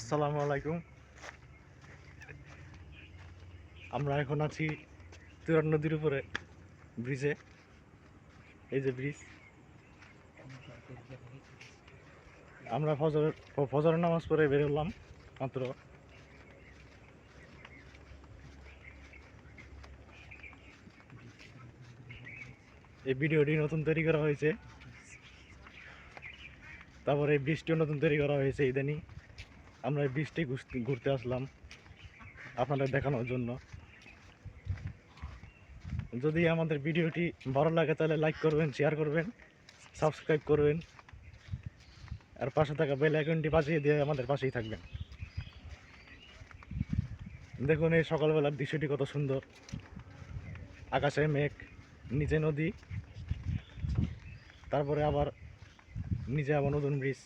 আসসালামু আলাইকুম। আমরা এখন আছি তুরাগ নদীর উপরে ব্রিজে। এই যে ব্রিজ, আমরা ফজরের নামাজ পড়ে বেরোলাম মাত্র। এই ভিডিওটি নতুন তৈরি করা হয়েছে, তারপরে এই ব্রিজটিও নতুন তৈরি করা হয়েছে ইদানি। আমরা এই ব্রিজটি ঘুরতে আসলাম আপনাদের দেখানোর জন্য। যদি আমাদের ভিডিওটি ভালো লাগে তাহলে লাইক করবেন, শেয়ার করবেন, সাবস্ক্রাইব করবেন, আর পাশে থাকা বেল আইকনটি বাজিয়ে দিয়ে আমাদের পাশেই থাকবেন। দেখুন এই সকালবেলার দৃশ্যটি কত সুন্দর। আকাশে মেঘ, নিচে নদী, তারপরে আবার নিচে আবার নতুন ব্রিজ।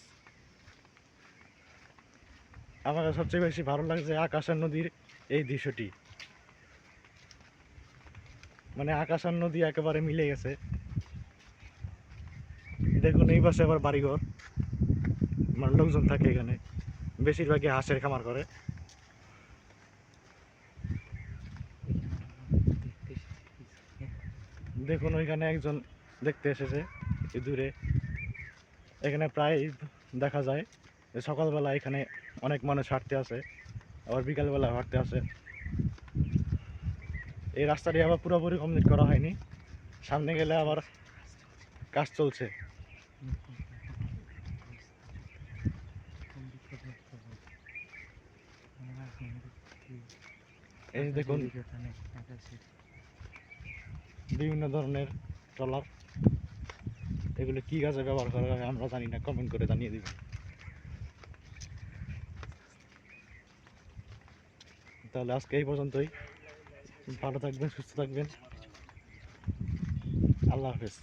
আমার সবচেয়ে বেশি ভালো লাগছে আকাশ আর নদীর এই দৃশ্যটি। মানে আকাশ আর নদী একেবারে মিলে গেছে। দেখুন এই পাশে আবার বাড়িঘর, মানে লোকজন থাকে এখানে, বেশিরভাগই হাঁসের খামার করে। দেখুন ওইখানে একজন দেখতে এসেছে দূরে। এখানে প্রায় দেখা যায় যে সকালবেলা এখানে অনেক মানুষ হাঁটতে আসে, আবার বিকালবেলা হাঁটতে আসে। এই রাস্তাটি আবার পুরোপুরি কমপ্লিট করা হয়নি, সামনে গেলে আবার কাজ চলছে। এই দেখুন বিভিন্ন ধরনের ট্রলার, এগুলো কি কাজে ব্যবহার করা হয় আমরা জানি না, কমেন্ট করে জানিয়ে দিবেন। তাহলে আজকে এই পর্যন্তই। ভালো থাকবেন, সুস্থ থাকবেন, আল্লাহ হাফেজ।